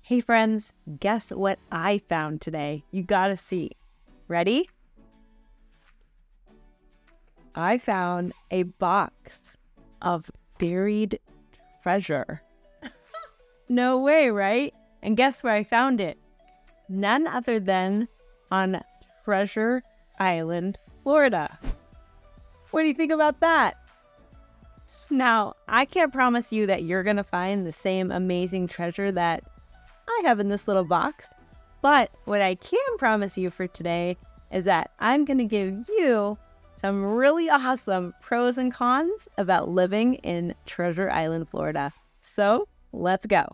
Hey friends, guess what I found today? You gotta see. Ready? I found a box of buried treasure. No way, right? And guess where I found it? None other than on Treasure Island, Florida. What do you think about that? Now, I can't promise you that you're gonna find the same amazing treasure that I have in this little box, but what I can promise you for today is that I'm going to give you some really awesome pros and cons about living in Treasure Island, Florida. So let's go.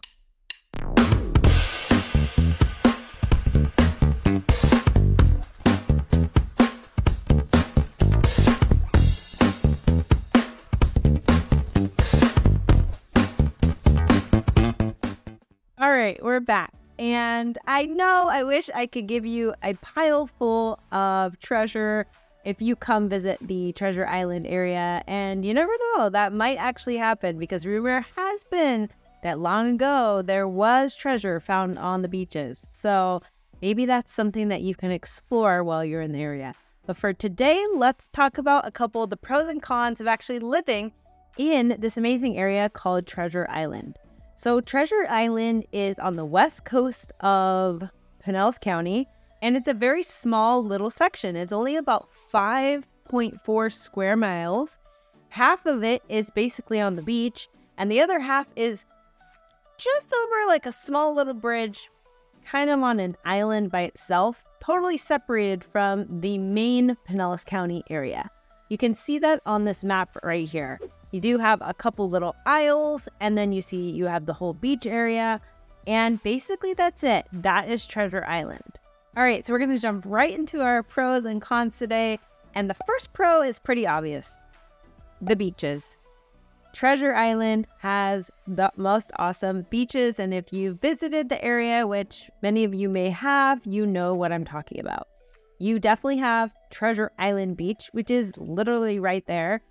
All right, we're back. And I know I wish I could give you a pile full of treasure if you come visit the Treasure Island area. And you never know, that might actually happen because rumor has been that long ago there was treasure found on the beaches. So maybe that's something that you can explore while you're in the area. But for today, let's talk about a couple of the pros and cons of actually living in this amazing area called Treasure Island. So Treasure Island is on the west coast of Pinellas County, and it's a very small little section. It's only about 5.4 square miles. Half of it is basically on the beach, and the other half is just over like a small little bridge, kind of on an island by itself, totally separated from the main Pinellas County area. You can see that on this map right here. You do have a couple little isles, and then you have the whole beach area, and basically that's it. That is Treasure Island. All right, so we're going to jump right into our pros and cons today, and the first pro is pretty obvious. The beaches. Treasure Island has the most awesome beaches, and if you've visited the area, which many of you may have, you know what I'm talking about. You definitely have Treasure Island Beach, which is literally right there.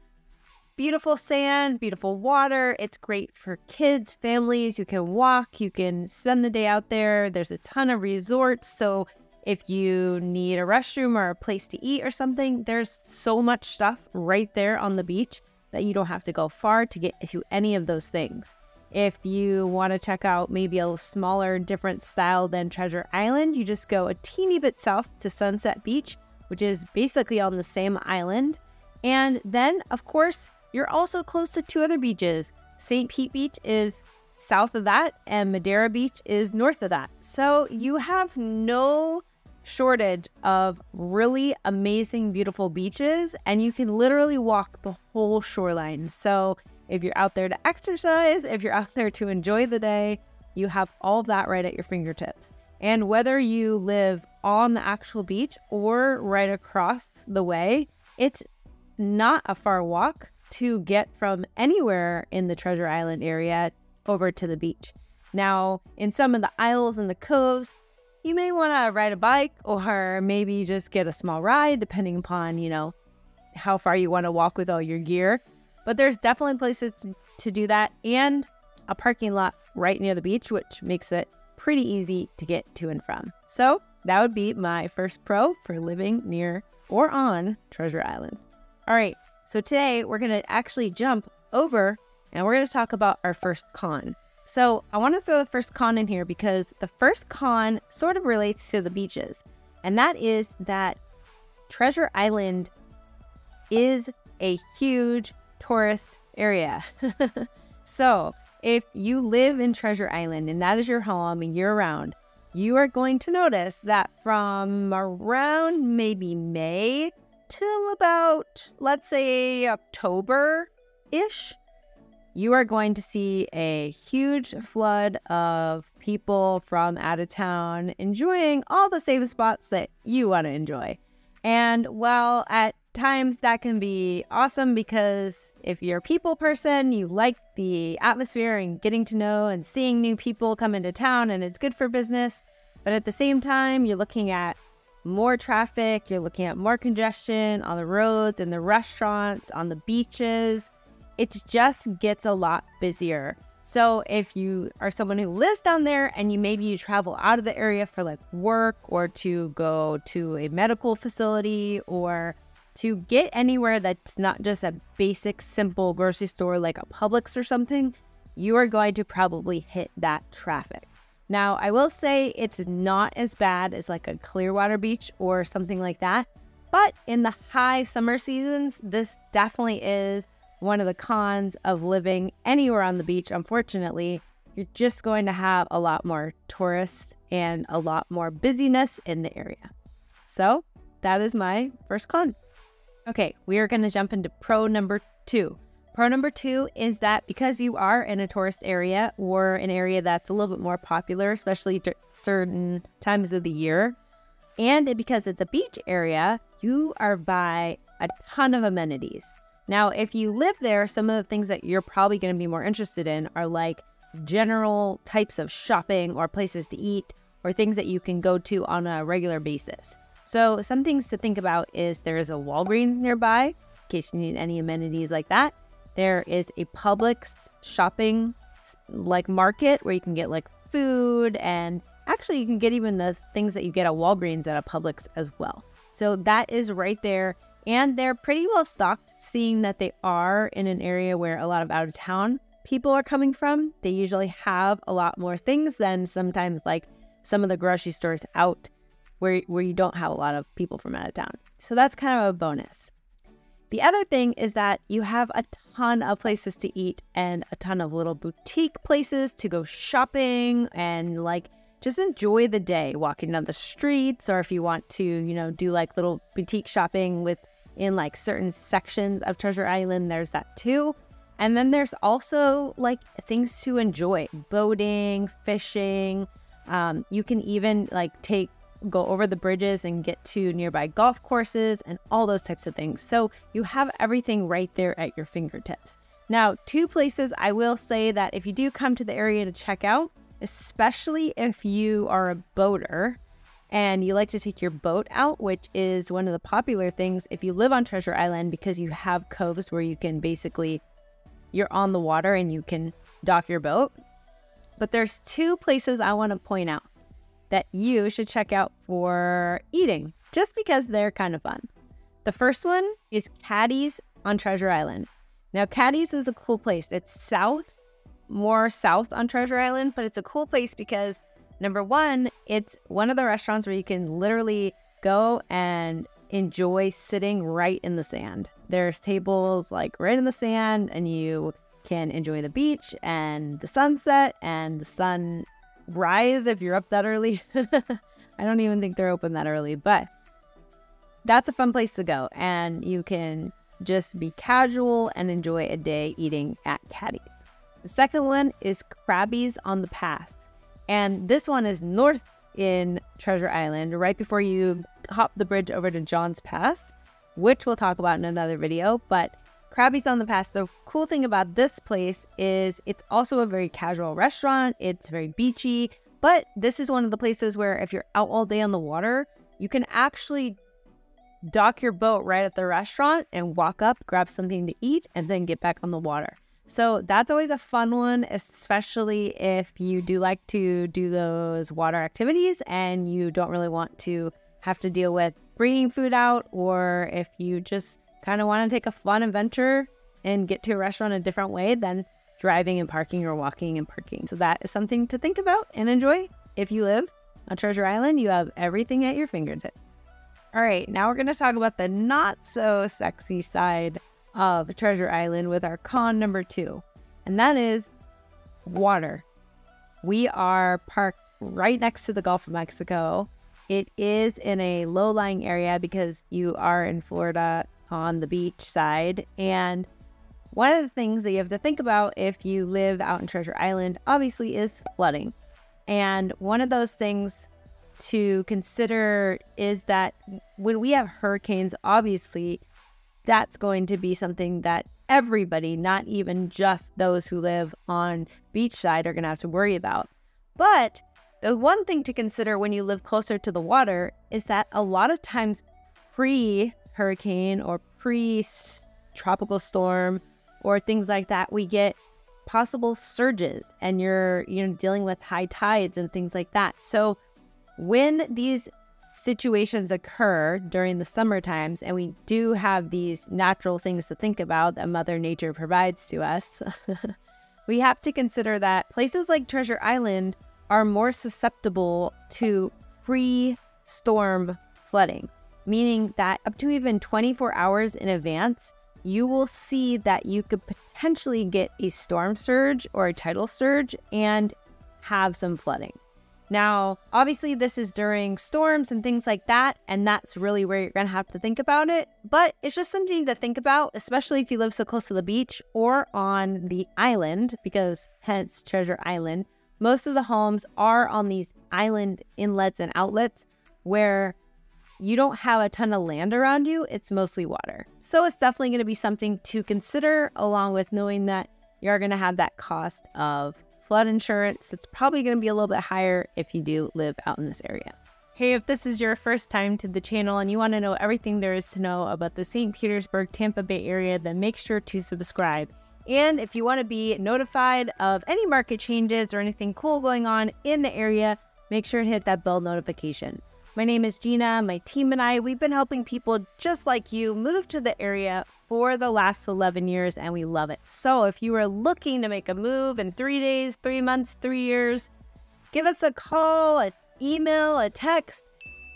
Beautiful sand, beautiful water. It's great for kids, families. You can walk, you can spend the day out there. There's a ton of resorts. So if you need a restroom or a place to eat or something, there's so much stuff right there on the beach that you don't have to go far to get to any of those things. If you want to check out maybe a smaller, different style than Treasure Island, you just go a teeny bit south to Sunset Beach, which is basically on the same island. And then, of course, you're also close to two other beaches. St. Pete Beach is south of that, and Madeira Beach is north of that. So you have no shortage of really amazing, beautiful beaches, and you can literally walk the whole shoreline. So if you're out there to exercise, if you're out there to enjoy the day, you have all of that right at your fingertips. And whether you live on the actual beach or right across the way, it's not a far walk to get from anywhere in the Treasure Island area over to the beach. Now, in some of the isles and the coves, you may want to ride a bike or maybe just get a small ride, depending upon, how far you want to walk with all your gear. But there's definitely places to do that, and a parking lot right near the beach, which makes it pretty easy to get to and from. So that would be my first pro for living near or on Treasure Island. All right. So today we're going to actually jump over and we're going to talk about our first con. So I want to throw the first con in here because the first con sort of relates to the beaches. And that is that Treasure Island is a huge tourist area. So if you live in Treasure Island and that is your home year round, you are going to notice that from around maybe May till about, let's say, October-ish, you are going to see a huge flood of people from out of town enjoying all the same spots that you want to enjoy. And while at times that can be awesome because if you're a people person, you like the atmosphere and getting to know and seeing new people come into town, and it's good for business. But at the same time, you're looking at more traffic, you're looking at more congestion on the roads, in the restaurants, on the beaches. It just gets a lot busier. So if you are someone who lives down there and maybe you travel out of the area for like work or to go to a medical facility or to get anywhere that's not just a basic, simple grocery store like a Publix or something, you are going to probably hit that traffic. Now, I will say it's not as bad as like a Clearwater Beach or something like that, but in the high summer seasons, this definitely is one of the cons of living anywhere on the beach. Unfortunately, you're just going to have a lot more tourists and a lot more busyness in the area. So that is my first con. Okay, we are going to jump into pro number 2. Pro number 2 is that because you are in a tourist area or an area that's a little bit more popular, especially at certain times of the year, and because it's a beach area, you are by a ton of amenities. Now, if you live there, some of the things that you're probably going to be more interested in are like general types of shopping or places to eat or things that you can go to on a regular basis. So some things to think about is there is a Walgreens nearby, in case you need any amenities like that. There is a Publix shopping like market where you can get like food, and actually you can get even the things that you get at Walgreens at a Publix as well. So that is right there. And they're pretty well stocked, seeing that they are in an area where a lot of out of town people are coming from. They usually have a lot more things than sometimes like some of the grocery stores out where you don't have a lot of people from out of town. So that's kind of a bonus. The other thing is that you have a ton of places to eat and a ton of little boutique places to go shopping and like just enjoy the day walking down the streets, or if you want to, do like little boutique shopping in like certain sections of Treasure Island, there's that too. And then there's also like things to enjoy, boating, fishing. You can even like go over the bridges and get to nearby golf courses and all those types of things. So you have everything right there at your fingertips. Now, 2 places I will say that if you do come to the area to check out, especially if you are a boater and you like to take your boat out, which is one of the popular things if you live on Treasure Island, because you have coves where you can you're on the water and you can dock your boat. But there's 2 places I want to point out that you should check out for eating, just because they're kind of fun. The first one is Caddy's on Treasure Island. Now, Caddy's is a cool place. It's more south on Treasure Island, but it's a cool place because, number one, it's one of the restaurants where you can literally go and enjoy sitting right in the sand. There's tables like right in the sand, and you can enjoy the beach and the sunset and the sun rise if you're up that early. I don't even think they're open that early, but that's a fun place to go, and you can just be casual and enjoy a day eating at Caddy's. The second one is Krabby's on the Pass, and this one is north in Treasure Island, right before you hop the bridge over to John's Pass, which we'll talk about in another video. But Krabby's on the Pass, the cool thing about this place is it's also a very casual restaurant. It's very beachy, but this is one of the places where if you're out all day on the water, you can actually dock your boat right at the restaurant and walk up, grab something to eat, and then get back on the water. So that's always a fun one, especially if you do like to do those water activities and you don't really want to have to deal with bringing food out, or if you just kind of want to take a fun adventure and get to a restaurant a different way than driving and parking or walking and parking. So that is something to think about and enjoy. If you live on Treasure Island, you have everything at your fingertips. All right, now we're going to talk about the not so sexy side of Treasure Island with our con number 2, and that is water. We are parked right next to the Gulf of Mexico. It is in a low-lying area because you are in Florida on the beach side, and one of the things that you have to think about if you live out in Treasure Island obviously is flooding. And one of those things to consider is that when we have hurricanes, obviously that's going to be something that everybody, not even just those who live on beachside, are going to have to worry about. But the one thing to consider when you live closer to the water is that a lot of times pre-hurricane or pre-tropical storm or things like that, we get possible surges, and you're dealing with high tides and things like that. So when these situations occur during the summer times, and we do have these natural things to think about that Mother Nature provides to us, we have to consider that places like Treasure Island are more susceptible to pre-storm flooding, meaning that up to even 24 hours in advance, you will see that you could potentially get a storm surge or a tidal surge and have some flooding. Now, obviously, this is during storms and things like that, and that's really where you're going to have to think about it. But it's just something to think about, especially if you live so close to the beach or on the island, because hence Treasure Island. Most of the homes are on these island inlets and outlets where you don't have a ton of land around you. It's mostly water. So it's definitely going to be something to consider, along with knowing that you're going to have that cost of flood insurance. It's probably going to be a little bit higher if you do live out in this area. Hey, if this is your first time to the channel and you want to know everything there is to know about the St. Petersburg, Tampa Bay area, then make sure to subscribe. And if you want to be notified of any market changes or anything cool going on in the area, make sure to hit that bell notification. My name is Gina. My team and I, we've been helping people just like you move to the area for the last 11 years, and we love it. So if you are looking to make a move in 3 days, 3 months, 3 years, give us a call, an email, a text.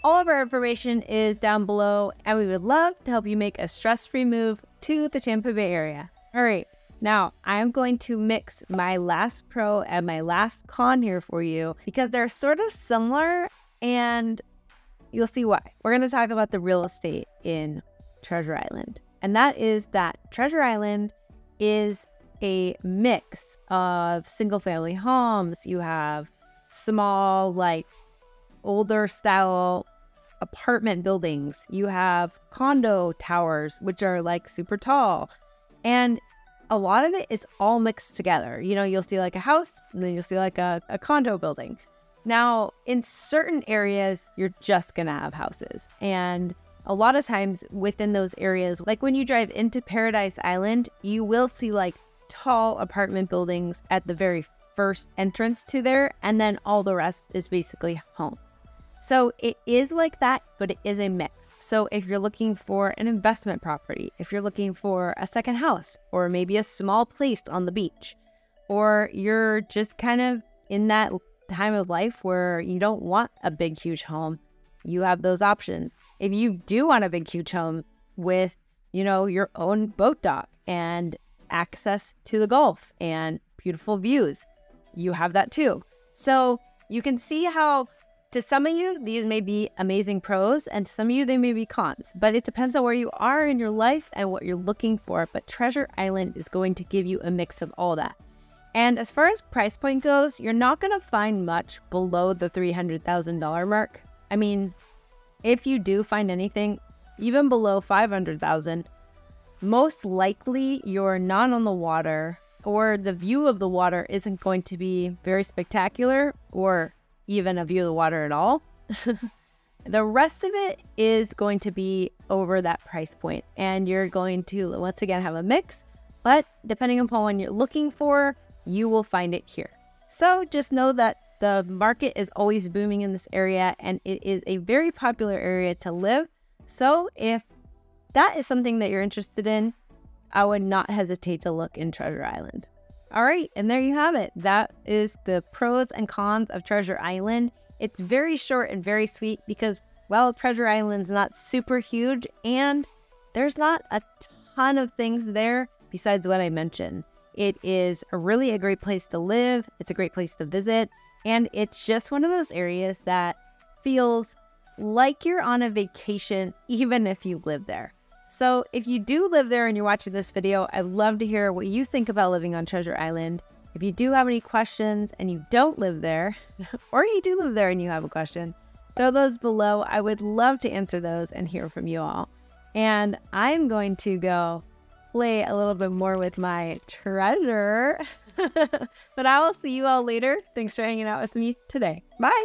All of our information is down below, and we would love to help you make a stress-free move to the Tampa Bay area. All right, now I am going to mix my last pro and my last con here for you because they're sort of similar, and you'll see why. We're going to talk about the real estate in Treasure Island. And that is that Treasure Island is a mix of single-family homes. You have small, like, older style apartment buildings. You have condo towers, which are like super tall. And a lot of it is all mixed together. You'll see like a house, and then you'll see like a condo building. Now, in certain areas, you're just going to have houses. And a lot of times within those areas, like when you drive into Paradise Island, you will see like tall apartment buildings at the very first entrance to there. And then all the rest is basically homes. So it is like that, but it is a mix. So if you're looking for an investment property, if you're looking for a second house, or maybe a small place on the beach, or you're just kind of in that time of life where you don't want a big, huge home, you have those options. If you do want a big, huge home with, your own boat dock and access to the Gulf and beautiful views, you have that too. So you can see how to some of you, these may be amazing pros, and to some of you, they may be cons, but it depends on where you are in your life and what you're looking for. But Treasure Island is going to give you a mix of all that. And as far as price point goes, you're not going to find much below the $300,000 mark. I mean, if you do find anything, even below $500,000, most likely you're not on the water, or the view of the water isn't going to be very spectacular, or even a view of the water at all. The rest of it is going to be over that price point, and you're going to, once again, have a mix, but depending upon what you're looking for, you will find it here. So just know that the market is always booming in this area, and it is a very popular area to live. So if that is something that you're interested in, I would not hesitate to look in Treasure Island. All right, and there you have it. That is the pros and cons of Treasure Island. It's very short and very sweet because, well, Treasure Island's not super huge, and there's not a ton of things there besides what I mentioned. It is really a great place to live. It's a great place to visit. And it's just one of those areas that feels like you're on a vacation, even if you live there. So if you do live there and you're watching this video, I'd love to hear what you think about living on Treasure Island. If you do have any questions and you don't live there, or you do live there and you have a question, throw those below. I would love to answer those and hear from you all. And I'm going to go play a little bit more with my treasure. But I will see you all later. Thanks for hanging out with me today. Bye.